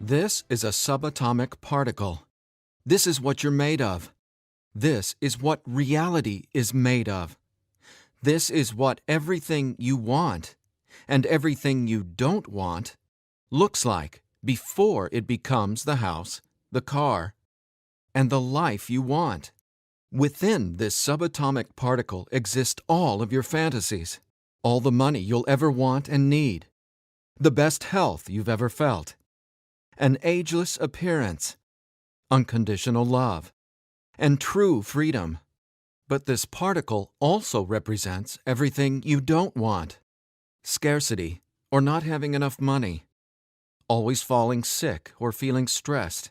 This is a subatomic particle. This is what you're made of. This is what reality is made of. This is what everything you want and everything you don't want looks like before it becomes the house, the car, and the life you want. Within this subatomic particle exist all of your fantasies, all the money you'll ever want and need, the best health you've ever felt, an ageless appearance, unconditional love, and true freedom. But this particle also represents everything you don't want: scarcity or not having enough money, always falling sick or feeling stressed,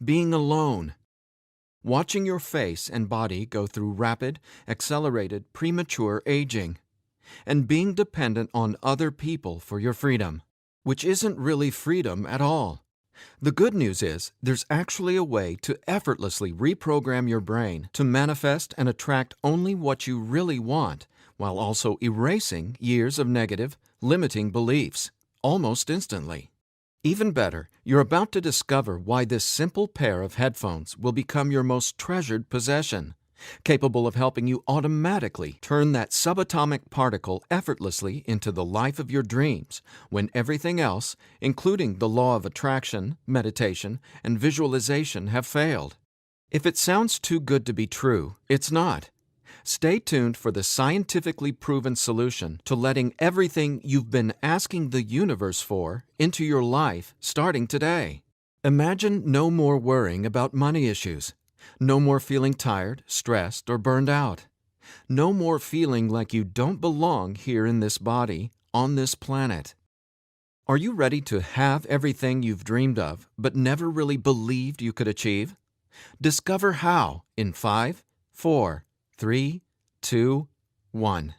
being alone, watching your face and body go through rapid, accelerated, premature aging, and being dependent on other people for your freedom, which isn't really freedom at all. The good news is there's actually a way to effortlessly reprogram your brain to manifest and attract only what you really want, while also erasing years of negative, limiting beliefs, almost instantly. Even better, you're about to discover why this simple pair of headphones will become your most treasured possession, capable of helping you automatically turn that subatomic particle effortlessly into the life of your dreams when everything else, including the law of attraction, meditation, and visualization, have failed. If it sounds too good to be true, it's not. Stay tuned for the scientifically proven solution to letting everything you've been asking the universe for into your life starting today. Imagine no more worrying about money issues. No more feeling tired, stressed, or burned out. No more feeling like you don't belong here in this body, on this planet. Are you ready to have everything you've dreamed of but never really believed you could achieve? Discover how in 5, 4, 3, 2, 1.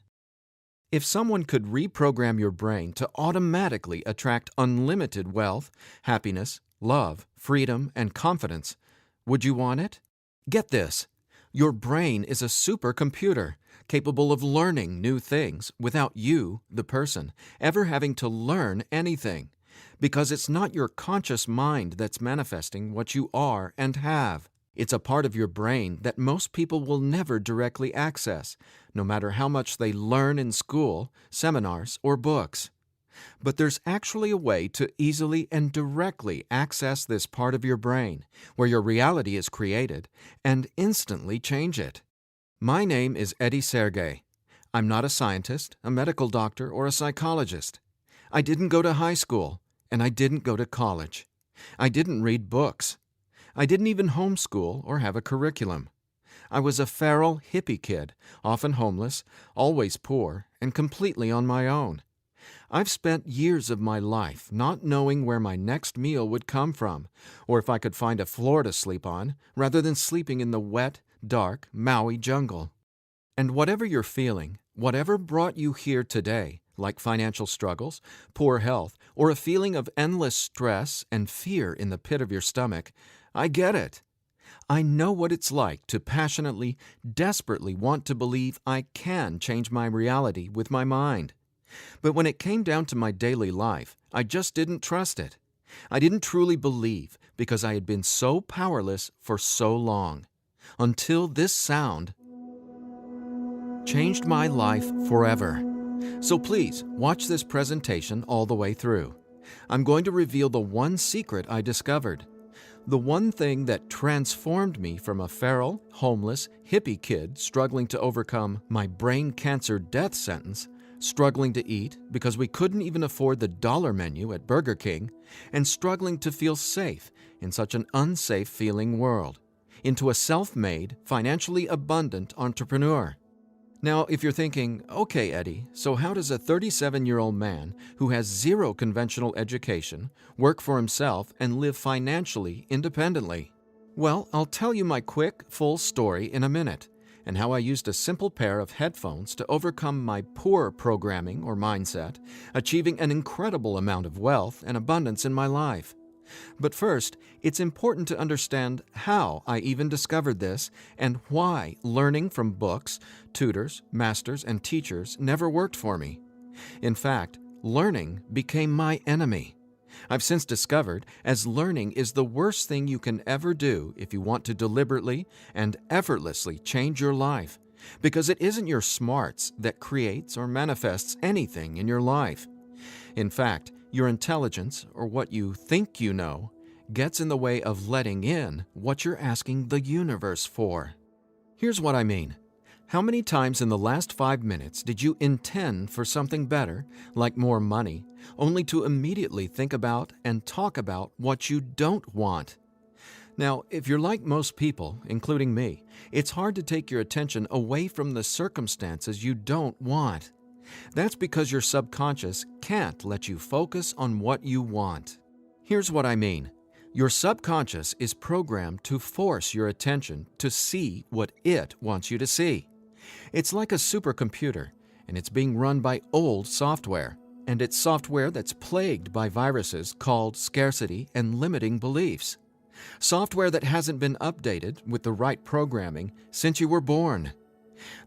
If someone could reprogram your brain to automatically attract unlimited wealth, happiness, love, freedom, and confidence, would you want it? Get this. Your brain is a supercomputer capable of learning new things without you, the person, ever having to learn anything, because it's not your conscious mind that's manifesting what you are and have. It's a part of your brain that most people will never directly access, no matter how much they learn in school, seminars, or books. But there's actually a way to easily and directly access this part of your brain, where your reality is created, and instantly change it. My name is Eddie Sergey. I'm not a scientist, a medical doctor, or a psychologist. I didn't go to high school, and I didn't go to college. I didn't read books. I didn't even homeschool or have a curriculum. I was a feral hippie kid, often homeless, always poor, and completely on my own. I've spent years of my life not knowing where my next meal would come from, or if I could find a floor to sleep on, rather than sleeping in the wet, dark Maui jungle. And whatever you're feeling, whatever brought you here today, like financial struggles, poor health, or a feeling of endless stress and fear in the pit of your stomach, I get it. I know what it's like to passionately, desperately want to believe I can change my reality with my mind. But when it came down to my daily life, I just didn't trust it. I didn't truly believe because I had been so powerless for so long. Until this sound changed my life forever. So please, watch this presentation all the way through. I'm going to reveal the one secret I discovered. The one thing that transformed me from a feral, homeless, hippie kid struggling to overcome my brain cancer death sentence, struggling to eat because we couldn't even afford the dollar menu at Burger King, and struggling to feel safe in such an unsafe-feeling world, into a self-made, financially abundant entrepreneur. Now, if you're thinking, okay, Eddie, so how does a 37-year-old man who has zero conventional education work for himself and live financially independently? Well, I'll tell you my quick, full story in a minute, and how I used a simple pair of headphones to overcome my poor programming or mindset, achieving an incredible amount of wealth and abundance in my life. But first, it's important to understand how I even discovered this and why learning from books, tutors, masters, and teachers never worked for me. In fact, learning became my enemy. I've since discovered as learning is the worst thing you can ever do if you want to deliberately and effortlessly change your life, because it isn't your smarts that creates or manifests anything in your life. In fact, your intelligence, or what you think you know, gets in the way of letting in what you're asking the universe for. Here's what I mean. How many times in the last 5 minutes did you intend for something better, like more money, only to immediately think about and talk about what you don't want? Now, if you're like most people, including me, it's hard to take your attention away from the circumstances you don't want. That's because your subconscious can't let you focus on what you want. Here's what I mean. Your subconscious is programmed to force your attention to see what it wants you to see. It's like a supercomputer, and it's being run by old software, and it's software that's plagued by viruses called scarcity and limiting beliefs. Software that hasn't been updated with the right programming since you were born.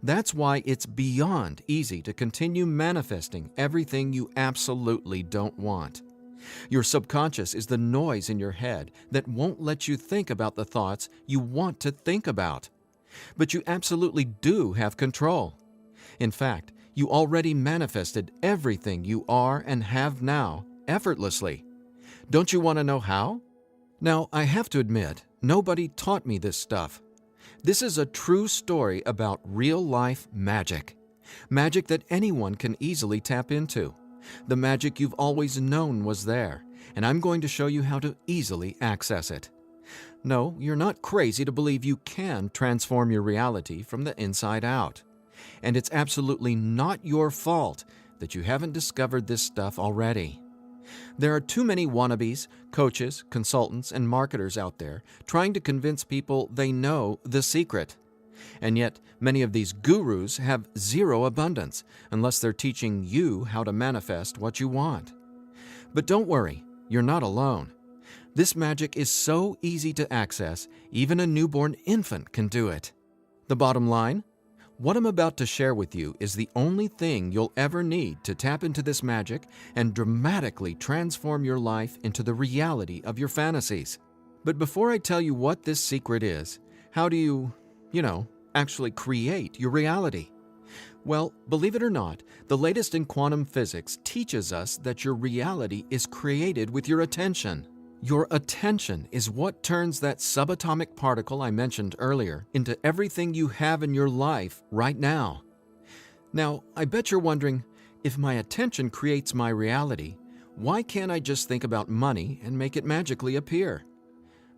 That's why it's beyond easy to continue manifesting everything you absolutely don't want. Your subconscious is the noise in your head that won't let you think about the thoughts you want to think about. But you absolutely do have control. In fact, you already manifested everything you are and have now effortlessly. Don't you want to know how? Now, I have to admit, nobody taught me this stuff. This is a true story about real-life magic. Magic that anyone can easily tap into. The magic you've always known was there, and I'm going to show you how to easily access it. No, you're not crazy to believe you can transform your reality from the inside out. And it's absolutely not your fault that you haven't discovered this stuff already. There are too many wannabes, coaches, consultants, and marketers out there trying to convince people they know the secret. And yet, many of these gurus have zero abundance unless they're teaching you how to manifest what you want. But don't worry, you're not alone. This magic is so easy to access, even a newborn infant can do it. The bottom line? What I'm about to share with you is the only thing you'll ever need to tap into this magic and dramatically transform your life into the reality of your fantasies. But before I tell you what this secret is, how do you actually create your reality? Well, believe it or not, the latest in quantum physics teaches us that your reality is created with your attention. Your attention is what turns that subatomic particle I mentioned earlier into everything you have in your life right now. Now, I bet you're wondering, if my attention creates my reality, why can't I just think about money and make it magically appear?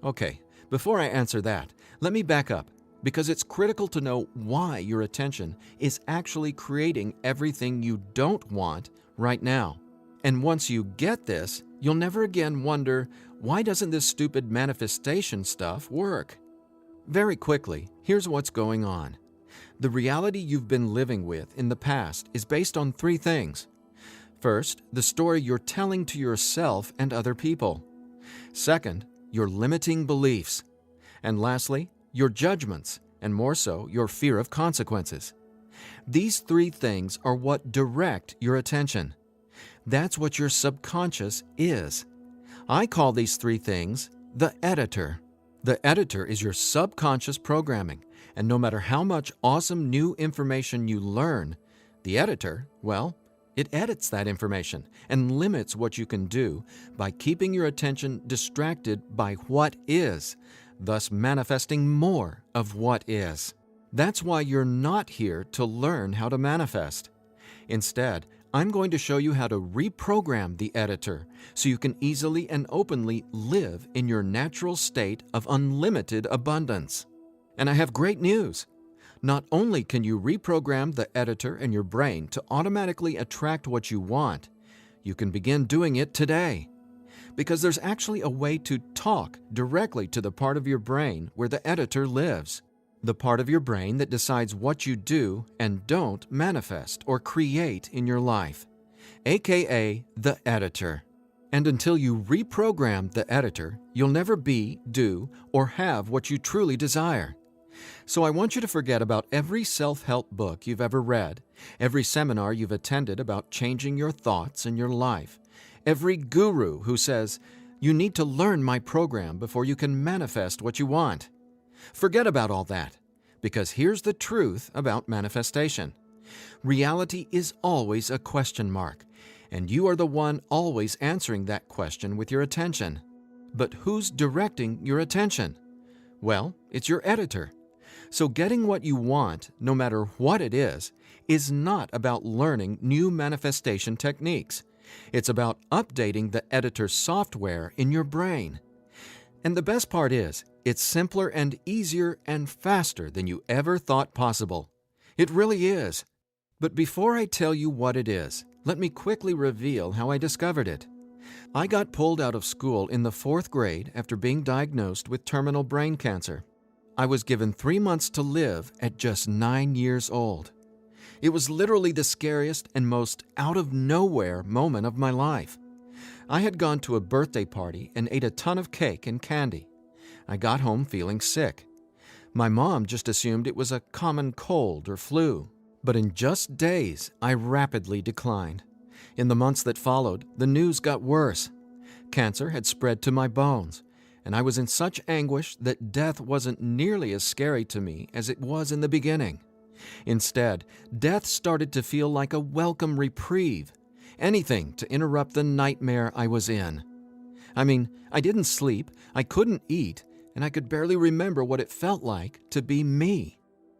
Okay, before I answer that, let me back up, because it's critical to know why your attention is actually creating everything you don't want right now. And once you get this, you'll never again wonder, why doesn't this stupid manifestation stuff work? Very quickly, here's what's going on. The reality you've been living with in the past is based on 3 things. First, the story you're telling to yourself and other people. Second, your limiting beliefs. And lastly, your judgments, and more so, your fear of consequences. These 3 things are what direct your attention. That's what your subconscious is. I call these 3 things the editor. The editor is your subconscious programming, and no matter how much awesome new information you learn, the editor, well, it edits that information and limits what you can do by keeping your attention distracted by what is, thus manifesting more of what is. That's why you're not here to learn how to manifest. Instead, I'm going to show you how to reprogram the editor so you can easily and openly live in your natural state of unlimited abundance. And I have great news. Not only can you reprogram the editor in your brain to automatically attract what you want, you can begin doing it today. Because there's actually a way to talk directly to the part of your brain where the editor lives. The part of your brain that decides what you do and don't manifest or create in your life, aka the editor. And until you reprogram the editor, you'll never be, do, or have what you truly desire. So I want you to forget about every self-help book you've ever read, every seminar you've attended about changing your thoughts and your life, every guru who says, "You need to learn my program before you can manifest what you want." Forget about all that, because here's the truth about manifestation. Reality is always a question mark, and you are the one always answering that question with your attention. But who's directing your attention? Well, it's your editor. So getting what you want, no matter what it is not about learning new manifestation techniques. It's about updating the editor's software in your brain. And the best part is, it's simpler and easier and faster than you ever thought possible. It really is. But before I tell you what it is, let me quickly reveal how I discovered it. I got pulled out of school in the 4th grade after being diagnosed with terminal brain cancer. I was given 3 months to live at just 9 years old. It was literally the scariest and most out-of-nowhere moment of my life. I had gone to a birthday party and ate a ton of cake and candy. I got home feeling sick. My mom just assumed it was a common cold or flu. But in just days, I rapidly declined. In the months that followed, the news got worse. Cancer had spread to my bones, and I was in such anguish that death wasn't nearly as scary to me as it was in the beginning. Instead, death started to feel like a welcome reprieve, anything to interrupt the nightmare I was in. I mean, I didn't sleep, I couldn't eat, and I could barely remember what it felt like to be me.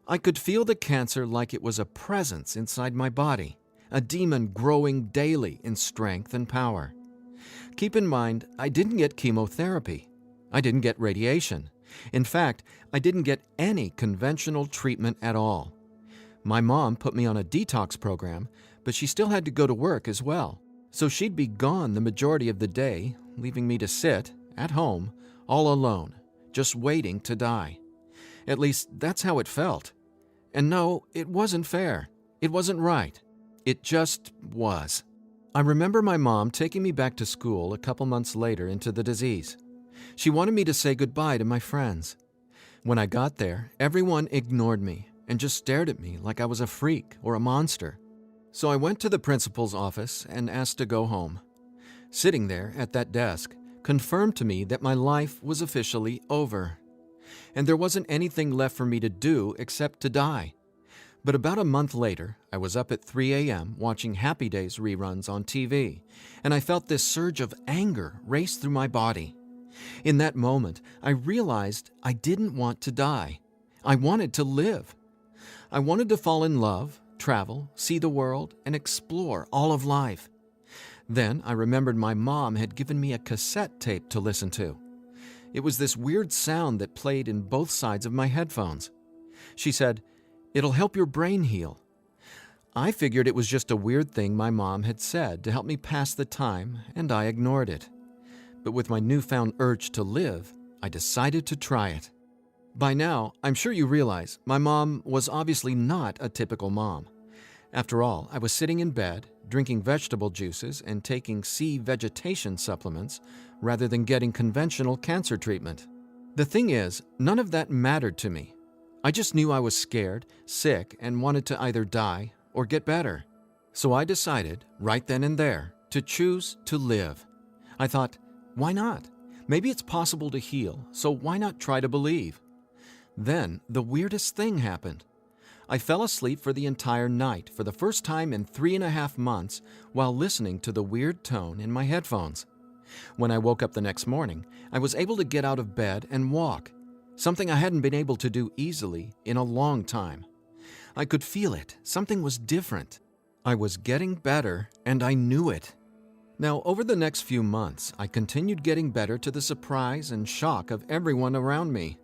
I could feel the cancer like it was a presence inside my body, a demon growing daily in strength and power. Keep in mind, I didn't get chemotherapy. I didn't get radiation. In fact, I didn't get any conventional treatment at all. My mom put me on a detox program, but she still had to go to work as well. So she'd be gone the majority of the day, leaving me to sit, at home, all alone, just waiting to die. At least, that's how it felt. And no, it wasn't fair. It wasn't right. It just was. I remember my mom taking me back to school a couple months later into the disease. She wanted me to say goodbye to my friends. When I got there, everyone ignored me and just stared at me like I was a freak or a monster. So I went to the principal's office and asked to go home. Sitting there at that desk confirmed to me that my life was officially over. And there wasn't anything left for me to do except to die. But about a month later, I was up at 3 a.m. watching Happy Days reruns on TV, and I felt this surge of anger race through my body. In that moment, I realized I didn't want to die. I wanted to live. I wanted to fall in love, travel, see the world, and explore all of life. Then I remembered my mom had given me a cassette tape to listen to. It was this weird sound that played in both sides of my headphones. She said, "It'll help your brain heal." I figured it was just a weird thing my mom had said to help me pass the time, and I ignored it. But with my newfound urge to live, I decided to try it. By now, I'm sure you realize my mom was obviously not a typical mom. After all, I was sitting in bed, drinking vegetable juices and taking sea vegetation supplements rather than getting conventional cancer treatment. The thing is, none of that mattered to me. I just knew I was scared, sick, and wanted to either die or get better. So I decided, right then and there, to choose to live. I thought, why not? Maybe it's possible to heal, so why not try to believe? Then the weirdest thing happened. I fell asleep for the entire night for the first time in 3.5 months while listening to the weird tone in my headphones. When I woke up the next morning, I was able to get out of bed and walk, something I hadn't been able to do easily in a long time. I could feel it. Something was different. I was getting better, and I knew it. Now, over the next few months, I continued getting better to the surprise and shock of everyone around me.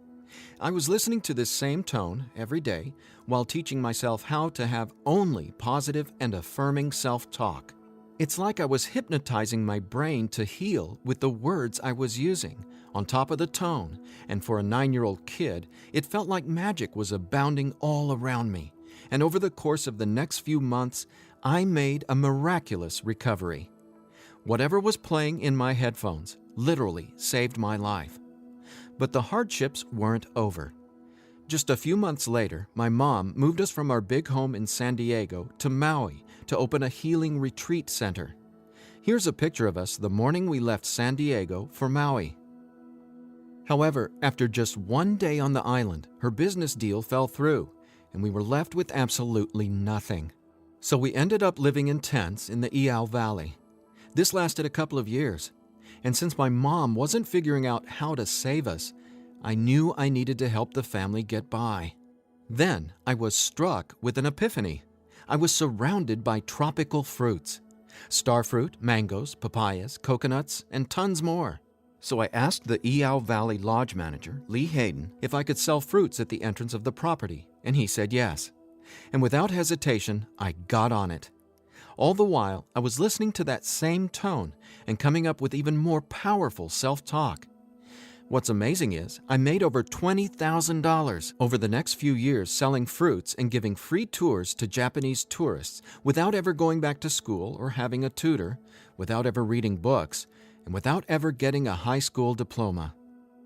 I was listening to this same tone every day while teaching myself how to have only positive and affirming self-talk. It's like I was hypnotizing my brain to heal with the words I was using, on top of the tone, and for a 9-year-old kid, it felt like magic was abounding all around me. And over the course of the next few months, I made a miraculous recovery. Whatever was playing in my headphones literally saved my life. But the hardships weren't over. Just a few months later, my mom moved us from our big home in San Diego to Maui to open a healing retreat center. Here's a picture of us the morning we left San Diego for Maui. However, after just one day on the island, her business deal fell through, and we were left with absolutely nothing. So we ended up living in tents in the Iao Valley. This lasted a couple of years, and since my mom wasn't figuring out how to save us, I knew I needed to help the family get by. Then I was struck with an epiphany. I was surrounded by tropical fruits: starfruit, mangoes, papayas, coconuts, and tons more. So I asked the Iao Valley Lodge manager, Lee Hayden, if I could sell fruits at the entrance of the property, and he said yes. And without hesitation, I got on it. All the while, I was listening to that same tone and coming up with even more powerful self-talk. What's amazing is I made over $20,000 over the next few years selling fruits and giving free tours to Japanese tourists without ever going back to school or having a tutor, without ever reading books, and without ever getting a high school diploma.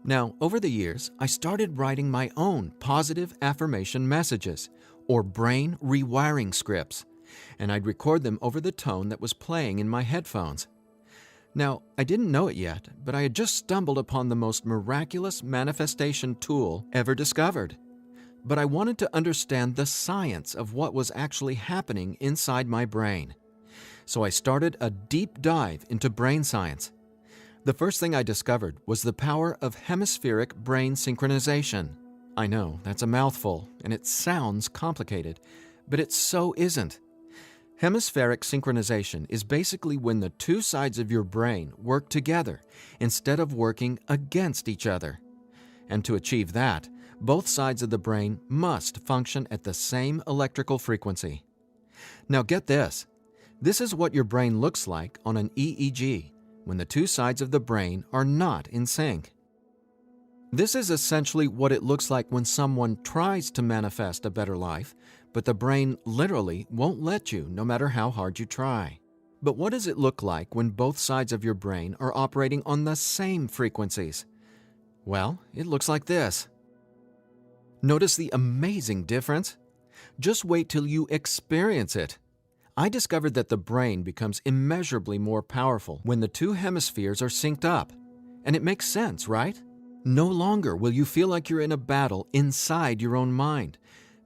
Now, over the years, I started writing my own positive affirmation messages, or brain rewiring scripts, and I'd record them over the tone that was playing in my headphones. Now, I didn't know it yet, but I had just stumbled upon the most miraculous manifestation tool ever discovered. But I wanted to understand the science of what was actually happening inside my brain. So I started a deep dive into brain science. The first thing I discovered was the power of hemispheric brain synchronization. I know, that's a mouthful, and it sounds complicated, but it so isn't. Hemispheric synchronization is basically when the two sides of your brain work together instead of working against each other. And to achieve that, both sides of the brain must function at the same electrical frequency. Now get this. This is what your brain looks like on an EEG when the two sides of the brain are not in sync. This is essentially what it looks like when someone tries to manifest a better life, but the brain literally won't let you no matter how hard you try. But what does it look like when both sides of your brain are operating on the same frequencies? Well, it looks like this. Notice the amazing difference? Just wait till you experience it. I discovered that the brain becomes immeasurably more powerful when the two hemispheres are synced up. And it makes sense, right? No longer will you feel like you're in a battle inside your own mind,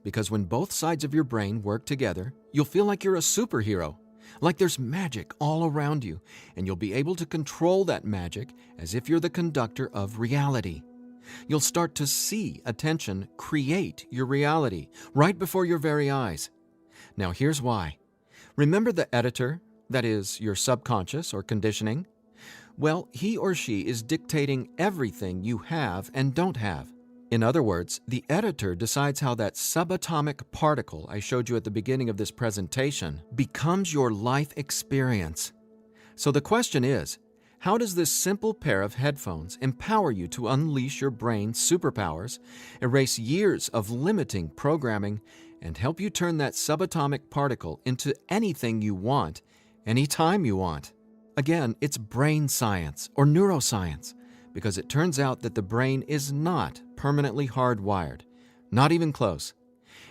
because when both sides of your brain work together, you'll feel like you're a superhero, like there's magic all around you, and you'll be able to control that magic as if you're the conductor of reality. You'll start to see attention create your reality right before your very eyes. Now here's why. Remember the editor, that is, your subconscious or conditioning? Well, he or she is dictating everything you have and don't have. In other words, the editor decides how that subatomic particle I showed you at the beginning of this presentation becomes your life experience. So the question is, how does this simple pair of headphones empower you to unleash your brain's superpowers, erase years of limiting programming, and help you turn that subatomic particle into anything you want, anytime you want? Again, it's brain science or neuroscience, because it turns out that the brain is not permanently hardwired, not even close.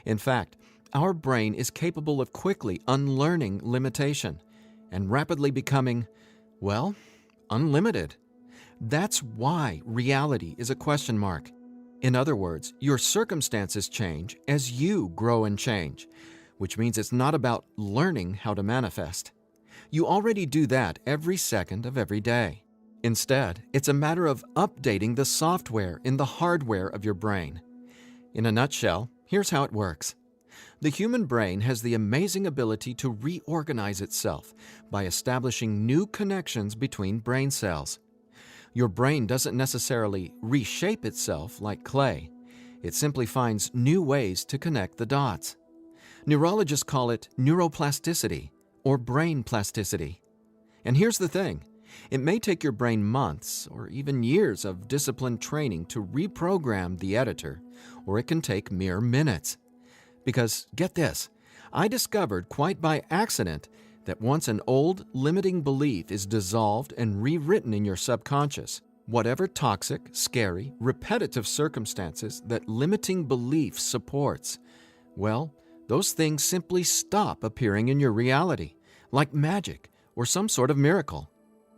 In fact, our brain is capable of quickly unlearning limitation and rapidly becoming, well, unlimited. That's why reality is a question mark. In other words, your circumstances change as you grow and change, which means it's not about learning how to manifest. You already do that every second of every day. Instead, it's a matter of updating the software in the hardware of your brain. In a nutshell, here's how it works. The human brain has the amazing ability to reorganize itself by establishing new connections between brain cells. Your brain doesn't necessarily reshape itself like clay. It simply finds new ways to connect the dots. Neurologists call it neuroplasticity or brain plasticity. And here's the thing. It may take your brain months or even years of disciplined training to reprogram the editor, or it can take mere minutes. Because, get this, I discovered quite by accident that once an old, limiting belief is dissolved and rewritten in your subconscious, whatever toxic, scary, repetitive circumstances that limiting belief supports, well, those things simply stop appearing in your reality, like magic, or some sort of miracle.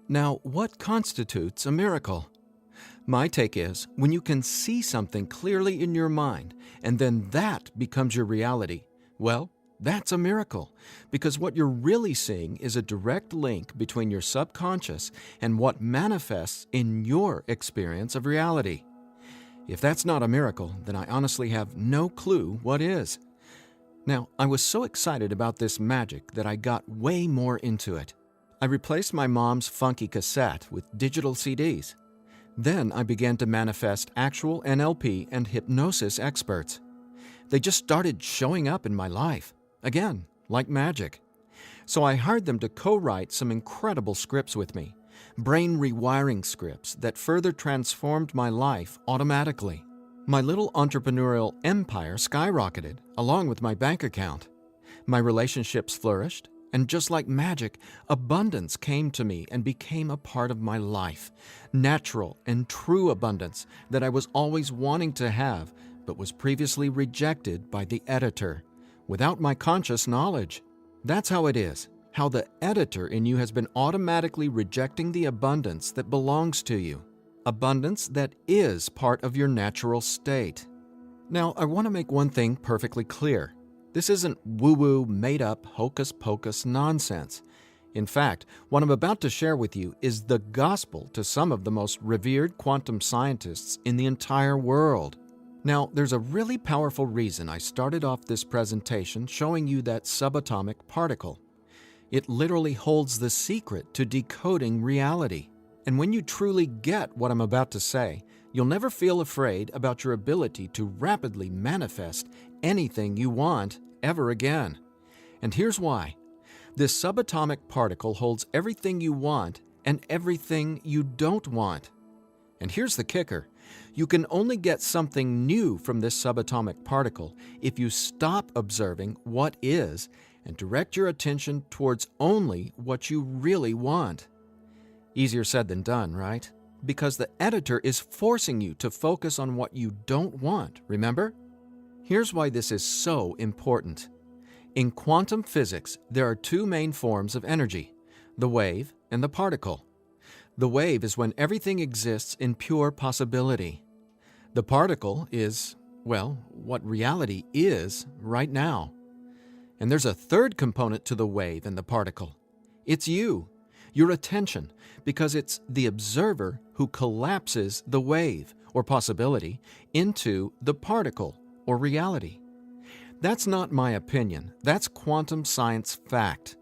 Now, what constitutes a miracle? My take is when you can see something clearly in your mind and then that becomes your reality, well, that's a miracle, because what you're really seeing is a direct link between your subconscious and what manifests in your experience of reality. If that's not a miracle, then I honestly have no clue what is. Now, I was so excited about this magic that I got way more into it. I replaced my mom's funky cassette with digital CDs. Then I began to manifest actual NLP and hypnosis experts. They just started showing up in my life, again, like magic. So I hired them to co-write some incredible scripts with me, brain rewiring scripts that further transformed my life automatically. My little entrepreneurial empire skyrocketed, along with my bank account. My relationships flourished, and just like magic, abundance came to me and became a part of my life. Natural and true abundance that I was always wanting to have, but was previously rejected by the editor, without my conscious knowledge. That's how it is, how the editor in you has been automatically rejecting the abundance that belongs to you. Abundance that is part of your natural state. Now, I want to make one thing perfectly clear. This isn't woo-woo, made-up, hocus-pocus nonsense. In fact, what I'm about to share with you is the gospel to some of the most revered quantum scientists in the entire world. Now, there's a really powerful reason I started off this presentation showing you that subatomic particle. It literally holds the secret to decoding reality. And when you truly get what I'm about to say, you'll never feel afraid about your ability to rapidly manifest anything you want ever again. And here's why. This subatomic particle holds everything you want and everything you don't want. And here's the kicker. You can only get something new from this subatomic particle if you stop observing what is and direct your attention towards only what you really want. Easier said than done, right? Because the editor is forcing you to focus on what you don't want, remember? Here's why this is so important. In quantum physics, there are two main forms of energy, the wave and the particle. The wave is when everything exists in pure possibility. The particle is, well, what reality is right now. And there's a third component to the wave and the particle. It's you, your attention, because it's the observer who collapses the wave, or possibility, into the particle, or reality. That's not my opinion. That's quantum science fact.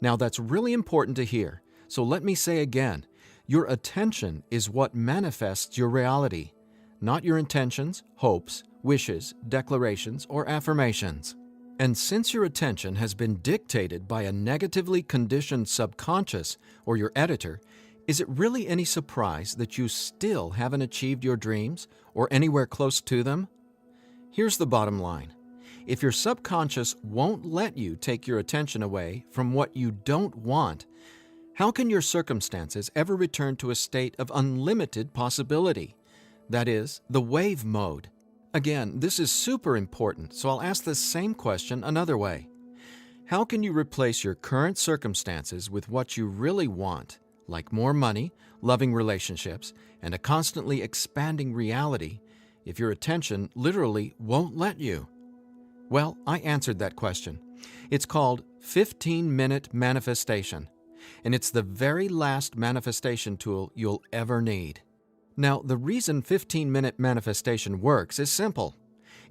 Now that's really important to hear, so let me say again, your attention is what manifests your reality, not your intentions, hopes, wishes, declarations, or affirmations. And since your attention has been dictated by a negatively conditioned subconscious or your editor, is it really any surprise that you still haven't achieved your dreams or anywhere close to them? Here's the bottom line. If your subconscious won't let you take your attention away from what you don't want, how can your circumstances ever return to a state of unlimited possibility? That is, the wave mode. Again, this is super important, so I'll ask the same question another way. How can you replace your current circumstances with what you really want, like more money, loving relationships, and a constantly expanding reality, if your attention literally won't let you? Well, I answered that question. It's called 15-minute manifestation, and it's the very last manifestation tool you'll ever need. Now, the reason 15-minute manifestation works is simple.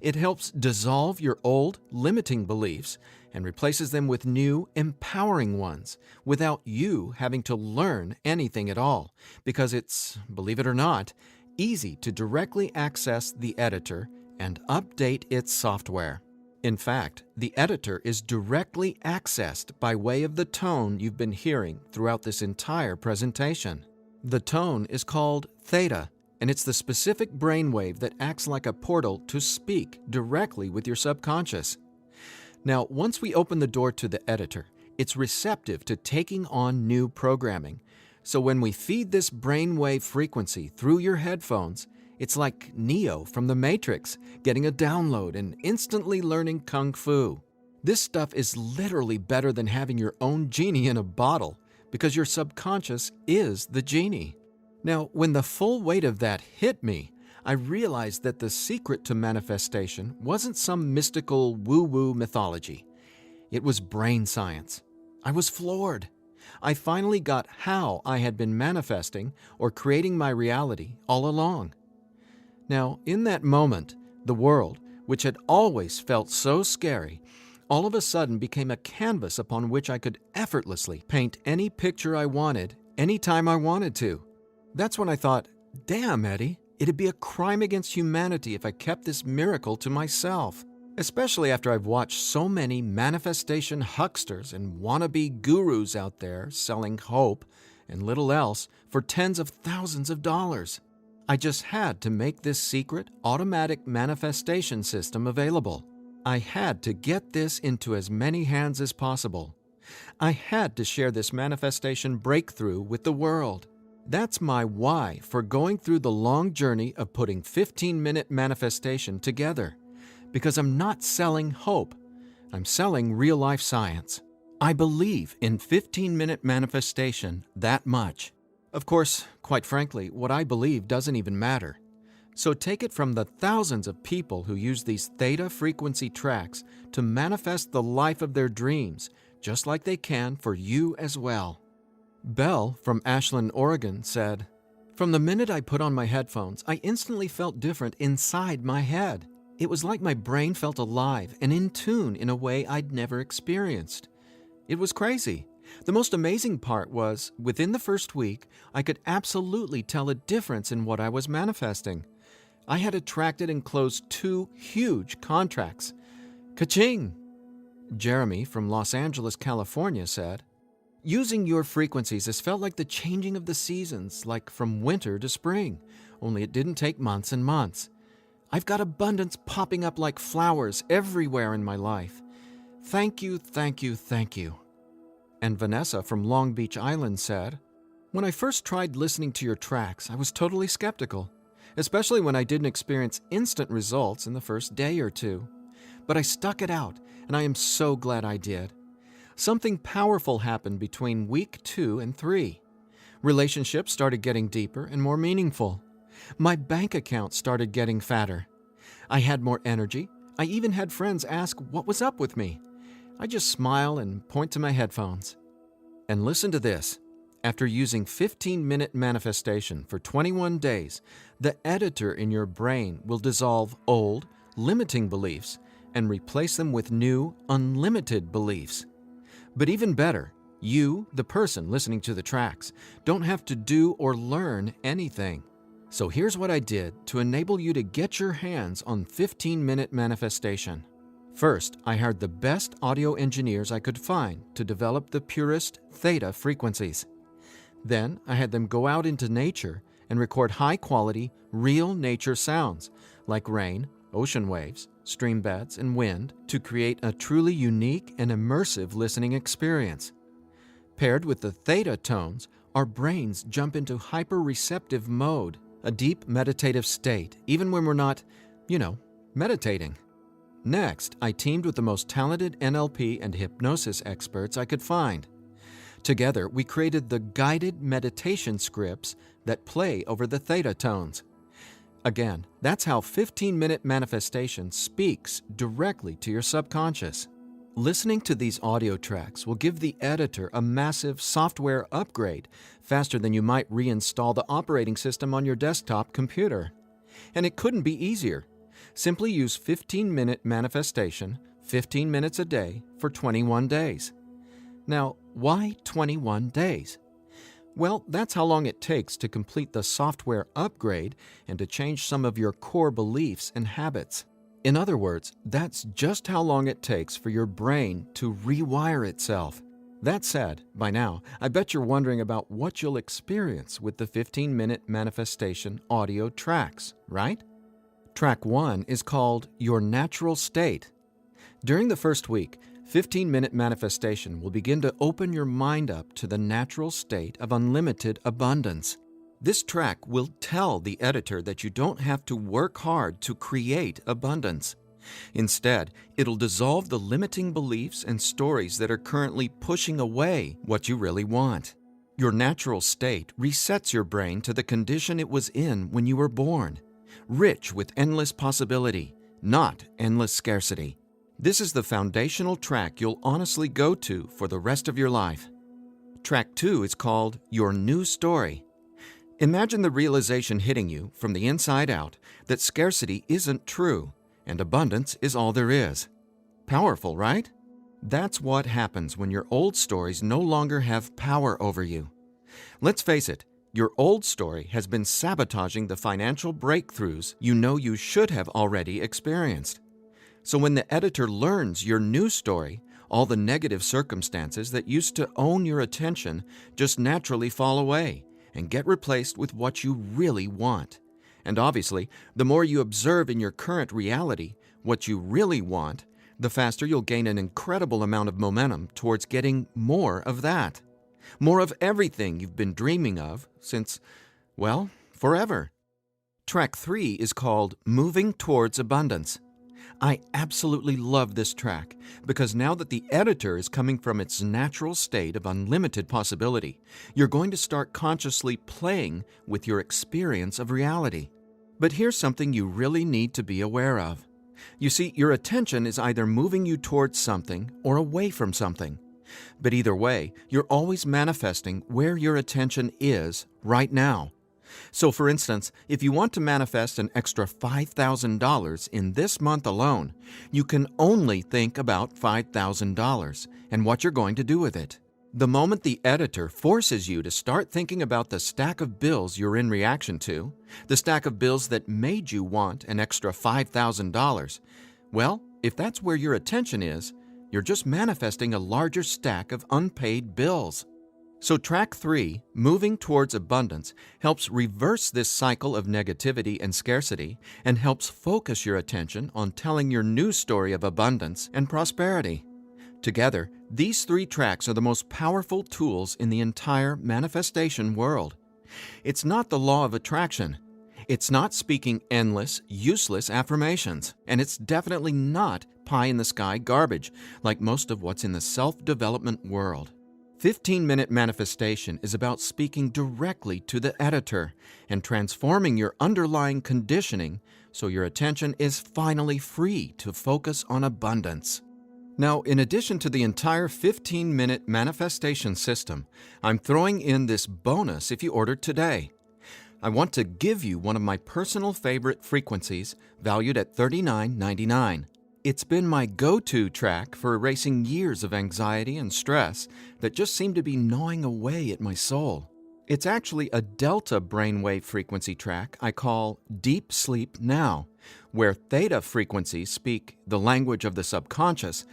It helps dissolve your old, limiting beliefs and replaces them with new, empowering ones without you having to learn anything at all, because it's, believe it or not, easy to directly access the editor and update its software. In fact, the editor is directly accessed by way of the tone you've been hearing throughout this entire presentation. The tone is called theta, and it's the specific brainwave that acts like a portal to speak directly with your subconscious. Now, once we open the door to the editor, it's receptive to taking on new programming. So when we feed this brainwave frequency through your headphones, it's like Neo from the Matrix getting a download and instantly learning Kung Fu. This stuff is literally better than having your own genie in a bottle because your subconscious is the genie. Now, when the full weight of that hit me, I realized that the secret to manifestation wasn't some mystical woo-woo mythology. It was brain science. I was floored. I finally got how I had been manifesting or creating my reality all along. Now, in that moment, the world, which had always felt so scary, all of a sudden became a canvas upon which I could effortlessly paint any picture I wanted, anytime I wanted to. That's when I thought, damn, Eddie, it'd be a crime against humanity if I kept this miracle to myself. Especially after I've watched so many manifestation hucksters and wannabe gurus out there selling hope and little else for tens of thousands of dollars. I just had to make this secret, automatic manifestation system available. I had to get this into as many hands as possible. I had to share this manifestation breakthrough with the world. That's my why for going through the long journey of putting 15-minute manifestation together. Because I'm not selling hope. I'm selling real-life science. I believe in 15-minute manifestation that much. Of course, quite frankly, what I believe doesn't even matter. So take it from the thousands of people who use these theta frequency tracks to manifest the life of their dreams, just like they can for you as well. Belle from Ashland, Oregon said, "From the minute I put on my headphones, I instantly felt different inside my head. It was like my brain felt alive and in tune in a way I'd never experienced. It was crazy. The most amazing part was, within the first week, I could absolutely tell a difference in what I was manifesting. I had attracted and closed 2 huge contracts. Ka-ching!" Jeremy from Los Angeles, California said, "Using your frequencies has felt like the changing of the seasons, like from winter to spring, only it didn't take months and months. I've got abundance popping up like flowers everywhere in my life. Thank you, thank you, thank you." And Vanessa from Long Beach Island said, "When I first tried listening to your tracks, I was totally skeptical, especially when I didn't experience instant results in the first day or 2. But I stuck it out, and I am so glad I did. Something powerful happened between week 2 and 3. Relationships started getting deeper and more meaningful. My bank account started getting fatter. I had more energy. I even had friends ask what was up with me. I just smile and point to my headphones. And listen to this. After using 15-minute manifestation for 21 days, the editor in your brain will dissolve old, limiting beliefs and replace them with new, unlimited beliefs. But even better, you, the person listening to the tracks, don't have to do or learn anything. So here's what I did to enable you to get your hands on 15-minute manifestation. First, I hired the best audio engineers I could find to develop the purest theta frequencies. Then, I had them go out into nature and record high-quality, real nature sounds, like rain, ocean waves, stream beds, and wind, to create a truly unique and immersive listening experience. Paired with the theta tones, our brains jump into hyper-receptive mode, a deep meditative state, even when we're not, meditating. Next, I teamed with the most talented NLP and hypnosis experts I could find. Together, we created the guided meditation scripts that play over the theta tones. Again, that's how 15-minute manifestation speaks directly to your subconscious. Listening to these audio tracks will give the editor a massive software upgrade faster than you might reinstall the operating system on your desktop computer. And it couldn't be easier. Simply use 15-minute manifestation, 15 minutes a day, for 21 days. Now, why 21 days? Well, that's how long it takes to complete the software upgrade and to change some of your core beliefs and habits. In other words, that's just how long it takes for your brain to rewire itself. That said, by now, I bet you're wondering about what you'll experience with the 15-minute manifestation audio tracks, right? Track 1 is called Your Natural State. During the first week, 15-minute manifestation will begin to open your mind up to the natural state of unlimited abundance. This track will tell the editor that you don't have to work hard to create abundance. Instead, it'll dissolve the limiting beliefs and stories that are currently pushing away what you really want. Your natural state resets your brain to the condition it was in when you were born, rich with endless possibility, not endless scarcity. This is the foundational track you'll honestly go to for the rest of your life. Track 2 is called Your New Story. Imagine the realization hitting you from the inside out that scarcity isn't true and abundance is all there is. Powerful, right? That's what happens when your old stories no longer have power over you. Let's face it, your old story has been sabotaging the financial breakthroughs you know you should have already experienced. So when the editor learns your new story, all the negative circumstances that used to own your attention just naturally fall away and get replaced with what you really want. And obviously, the more you observe in your current reality what you really want, the faster you'll gain an incredible amount of momentum towards getting more of that. More of everything you've been dreaming of since, well, forever. Track 3 is called Moving Towards Abundance. I absolutely love this track because now that the editor is coming from its natural state of unlimited possibility, you're going to start consciously playing with your experience of reality. But here's something you really need to be aware of. You see, your attention is either moving you towards something or away from something. But either way, you're always manifesting where your attention is right now. So for instance, if you want to manifest an extra $5,000 in this month alone, you can only think about $5,000 and what you're going to do with it. The moment the editor forces you to start thinking about the stack of bills you're in reaction to, the stack of bills that made you want an extra $5,000, well, if that's where your attention is, you're just manifesting a larger stack of unpaid bills. So track 3, Moving Towards Abundance, helps reverse this cycle of negativity and scarcity and helps focus your attention on telling your new story of abundance and prosperity. Together, these 3 tracks are the most powerful tools in the entire manifestation world. It's not the law of attraction. It's not speaking endless, useless affirmations. And it's definitely not pie-in-the-sky garbage like most of what's in the self-development world. 15-Minute Manifestation is about speaking directly to the editor and transforming your underlying conditioning so your attention is finally free to focus on abundance. Now, in addition to the entire 15-minute manifestation system, I'm throwing in this bonus if you order today. I want to give you one of my personal favorite frequencies valued at $39.99. It's been my go-to track for erasing years of anxiety and stress that just seem to be gnawing away at my soul. It's actually a delta brainwave frequency track I call Deep Sleep Now, where theta frequencies speak the language of the subconscious,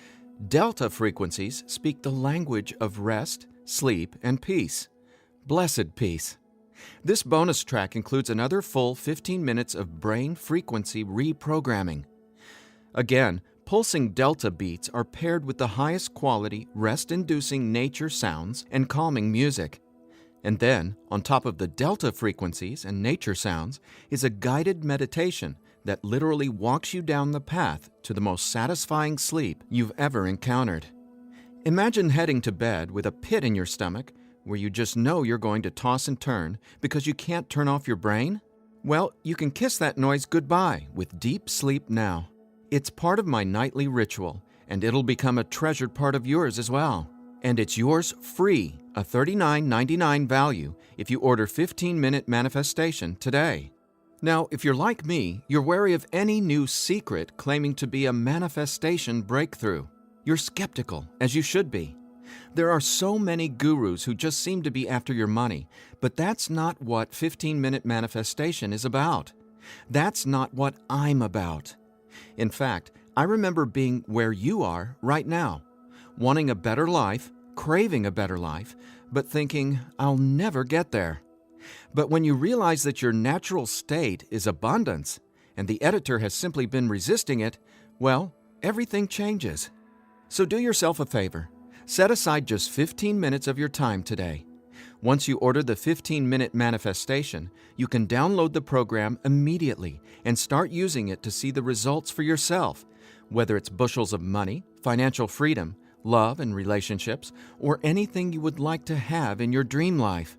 delta frequencies speak the language of rest, sleep, and peace. Blessed peace. This bonus track includes another full 15 minutes of brain frequency reprogramming. Again, pulsing delta beats are paired with the highest quality, rest-inducing nature sounds and calming music. And then, on top of the delta frequencies and nature sounds, is a guided meditation that literally walks you down the path to the most satisfying sleep you've ever encountered. Imagine heading to bed with a pit in your stomach where you just know you're going to toss and turn because you can't turn off your brain? Well, you can kiss that noise goodbye with Deep Sleep Now. It's part of my nightly ritual, and it'll become a treasured part of yours as well. And it's yours free, a $39.99 value, if you order 15-Minute Manifestation today. Now, if you're like me, you're wary of any new secret claiming to be a manifestation breakthrough. You're skeptical, as you should be. There are so many gurus who just seem to be after your money, but that's not what 15-Minute Manifestation is about. That's not what I'm about. In fact, I remember being where you are right now, wanting a better life, craving a better life, but thinking, I'll never get there. But when you realize that your natural state is abundance, and the editor has simply been resisting it, well, everything changes. So do yourself a favor. Set aside just 15 minutes of your time today. Once you order the 15-Minute Manifestation, you can download the program immediately and start using it to see the results for yourself whether it's bushels of money, financial freedom, love and relationships, or anything you would like to have in your dream life.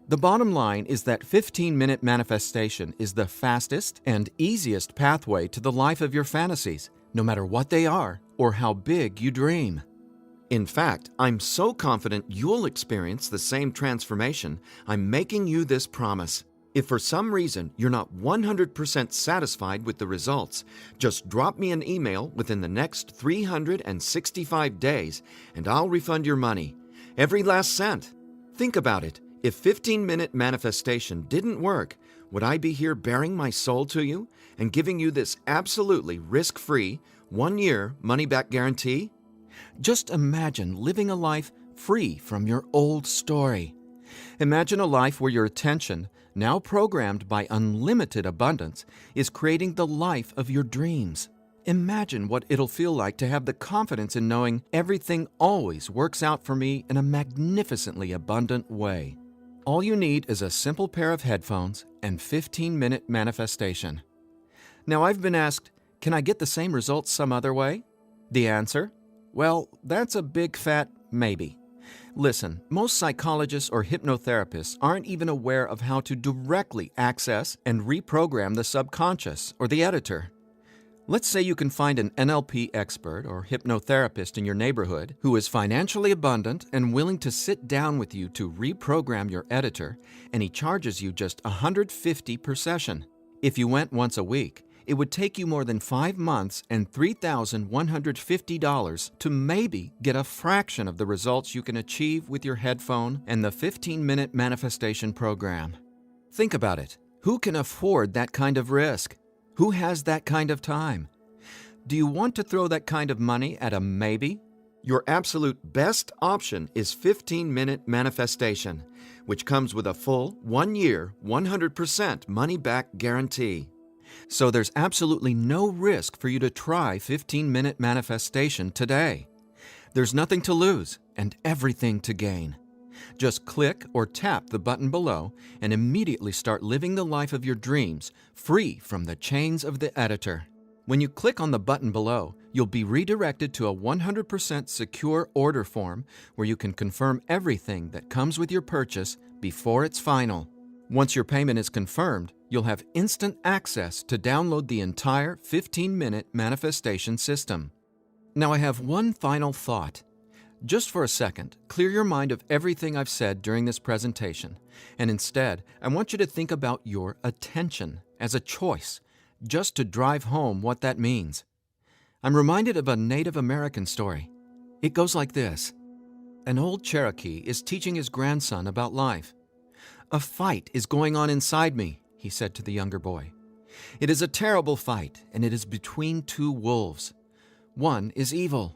The bottom line is that 15-minute manifestation is the fastest and easiest pathway to the life of your fantasies, no matter what they are or how big you dream. In fact, I'm so confident you'll experience the same transformation, I'm making you this promise. If for some reason you're not 100% satisfied with the results, just drop me an email within the next 365 days and I'll refund your money. Every last cent. Think about it. If 15-minute manifestation didn't work, would I be here bearing my soul to you and giving you this absolutely risk-free, 1-year money-back guarantee? Just imagine living a life free from your old story. Imagine a life where your attention, now programmed by unlimited abundance, is creating the life of your dreams. Imagine what it'll feel like to have the confidence in knowing everything always works out for me in a magnificently abundant way. All you need is a simple pair of headphones and 15-minute manifestation. Now, I've been asked, can I get the same results some other way? The answer? Well, that's a big fat maybe. Listen, most psychologists or hypnotherapists aren't even aware of how to directly access and reprogram the subconscious or the editor. Let's say you can find an NLP expert or hypnotherapist in your neighborhood who is financially abundant and willing to sit down with you to reprogram your editor, and he charges you just $150 per session. If you went once a week, it would take you more than 5 months and $3,150 to maybe get a fraction of the results you can achieve with your headphone and the 15-minute manifestation program. Think about it. Who can afford that kind of risk? Who has that kind of time? Do you want to throw that kind of money at a maybe? Your absolute best option is 15-minute manifestation, which comes with a full 1-year, 100% money-back guarantee. So there's absolutely no risk for you to try 15-minute manifestation today. There's nothing to lose and everything to gain. Just click or tap the button below and immediately start living the life of your dreams, free from the chains of the editor. When you click on the button below, you'll be redirected to a 100% secure order form where you can confirm everything that comes with your purchase before it's final. Once your payment is confirmed, you'll have instant access to download the entire 15-minute manifestation system. Now I have one final thought. Just for a second, clear your mind of everything I've said during this presentation, and instead, I want you to think about your attention as a choice, just to drive home what that means. I'm reminded of a Native American story. It goes like this. An old Cherokee is teaching his grandson about life. "A fight is going on inside me," he said to the younger boy. "It is a terrible fight, and it is between two wolves. One is evil.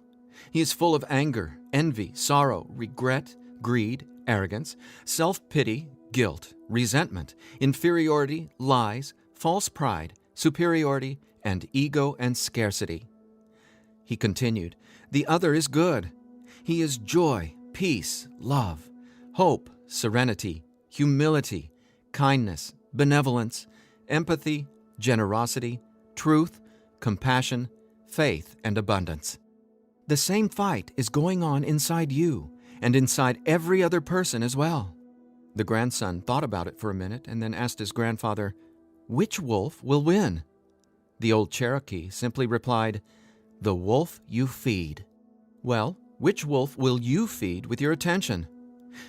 He is full of anger, envy, sorrow, regret, greed, arrogance, self-pity, guilt, resentment, inferiority, lies, false pride, superiority, and ego and scarcity." He continued, "The other is good. He is joy, peace, love, hope, serenity, humility, kindness, benevolence, empathy, generosity, truth, compassion, faith, and abundance." The same fight is going on inside you and inside every other person as well. The grandson thought about it for a minute and then asked his grandfather, "Which wolf will win?" The old Cherokee simply replied, "The wolf you feed." Well, which wolf will you feed with your attention?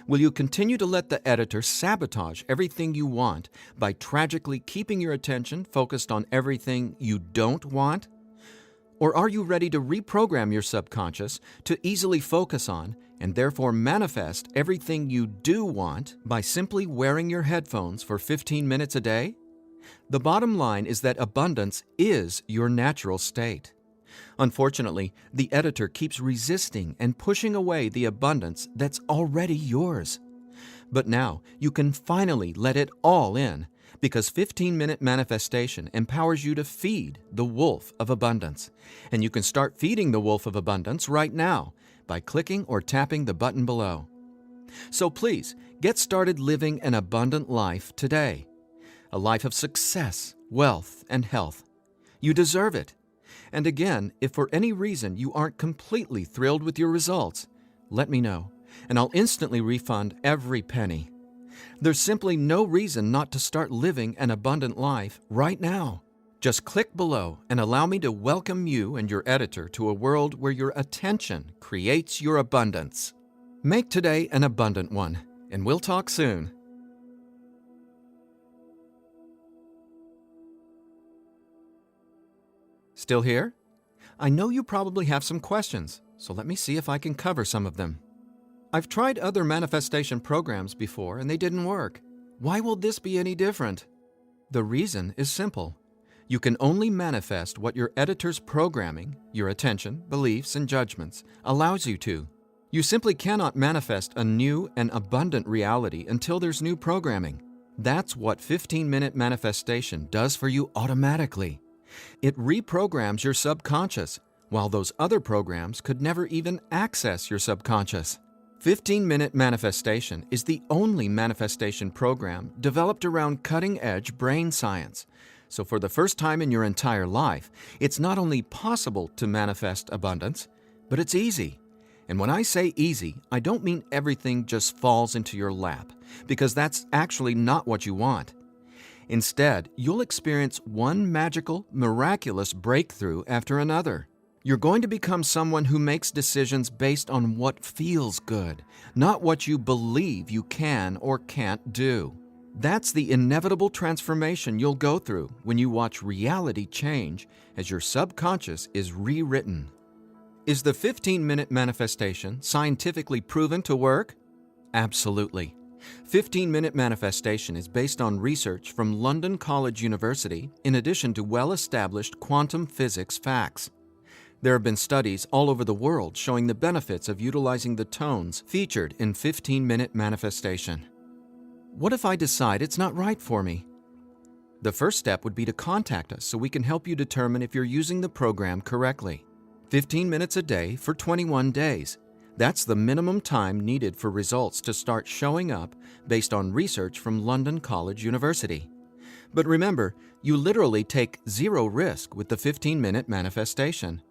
Will you continue to let the editor sabotage everything you want by tragically keeping your attention focused on everything you don't want? Or are you ready to reprogram your subconscious to easily focus on and therefore manifest everything you do want by simply wearing your headphones for 15 minutes a day? The bottom line is that abundance is your natural state. Unfortunately, the editor keeps resisting and pushing away the abundance that's already yours. But now you can finally let it all in, because 15-minute manifestation empowers you to feed the wolf of abundance. And you can start feeding the wolf of abundance right now by clicking or tapping the button below. So please, get started living an abundant life today. A life of success, wealth, and health. You deserve it. And again, if for any reason you aren't completely thrilled with your results, let me know, and I'll instantly refund every penny. There's simply no reason not to start living an abundant life right now. Just click below and allow me to welcome you and your editor to a world where your attention creates your abundance. Make today an abundant one, and we'll talk soon. Still here? I know you probably have some questions, so let me see if I can cover some of them. I've tried other manifestation programs before and they didn't work. Why will this be any different? The reason is simple. You can only manifest what your editor's programming, your attention, beliefs, and judgments, allows you to. You simply cannot manifest a new and abundant reality until there's new programming. That's what 15-minute manifestation does for you automatically. It reprograms your subconscious, while those other programs could never even access your subconscious. 15-minute manifestation is the only manifestation program developed around cutting-edge brain science. So for the first time in your entire life, it's not only possible to manifest abundance, but it's easy. And when I say easy, I don't mean everything just falls into your lap, because that's actually not what you want. Instead, you'll experience one magical, miraculous breakthrough after another. You're going to become someone who makes decisions based on what feels good, not what you believe you can or can't do. That's the inevitable transformation you'll go through when you watch reality change as your subconscious is rewritten. Is the 15-minute manifestation scientifically proven to work? Absolutely. 15-minute manifestation is based on research from London College University in addition to well-established quantum physics facts. There have been studies all over the world showing the benefits of utilizing the tones featured in 15-minute manifestation. What if I decide it's not right for me? The first step would be to contact us so we can help you determine if you're using the program correctly. 15 minutes a day for 21 days. That's the minimum time needed for results to start showing up based on research from London College University. But remember, you literally take zero risk with the 15-minute manifestation.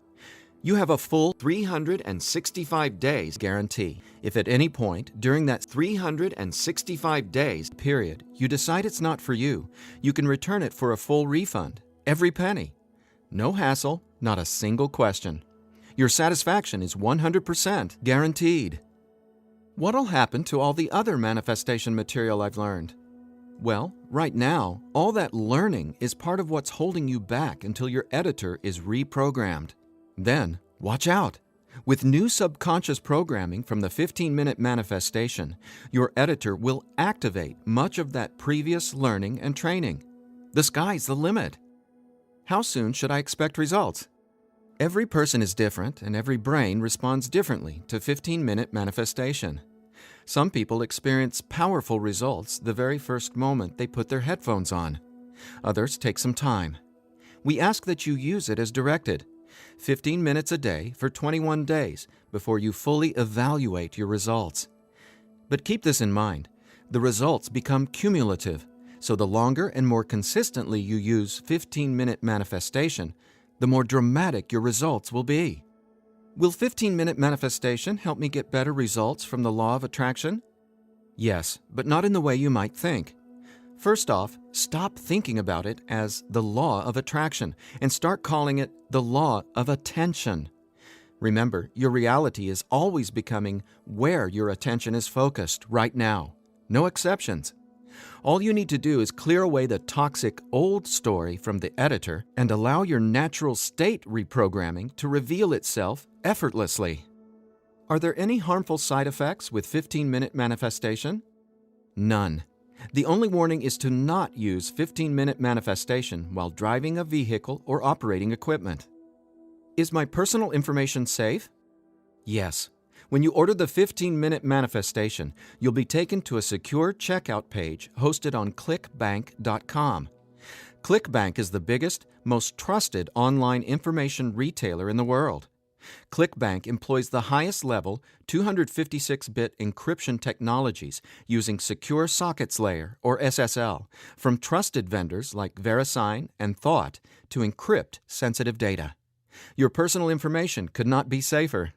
You have a full 365 days guarantee. If at any point during that 365 days period you decide it's not for you, you can return it for a full refund, every penny. No hassle, not a single question. Your satisfaction is 100% guaranteed. What'll happen to all the other manifestation material I've learned? Well, right now, all that learning is part of what's holding you back until your editor is reprogrammed. Then, watch out! With new subconscious programming from the 15-minute manifestation, your editor will activate much of that previous learning and training. The sky's the limit. How soon should I expect results? Every person is different, and every brain responds differently to 15-minute manifestation. Some people experience powerful results the very first moment they put their headphones on. Others take some time. We ask that you use it as directed. 15 minutes a day for 21 days before you fully evaluate your results. But keep this in mind, the results become cumulative, so the longer and more consistently you use 15-minute manifestation, the more dramatic your results will be. Will 15-minute manifestation help me get better results from the law of attraction? Yes, but not in the way you might think. First off, stop thinking about it as the law of attraction and start calling it the law of attention. Remember, your reality is always becoming where your attention is focused right now. No exceptions. All you need to do is clear away the toxic old story from the editor and allow your natural state reprogramming to reveal itself effortlessly. Are there any harmful side effects with 15-minute manifestation? None. The only warning is to not use 15-minute manifestation while driving a vehicle or operating equipment. Is my personal information safe? Yes. When you order the 15-minute manifestation, you'll be taken to a secure checkout page hosted on ClickBank.com. ClickBank is the biggest, most trusted online information retailer in the world. ClickBank employs the highest level 256-bit encryption technologies using Secure Sockets Layer, or SSL, from trusted vendors like VeriSign and Thought to encrypt sensitive data. Your personal information could not be safer.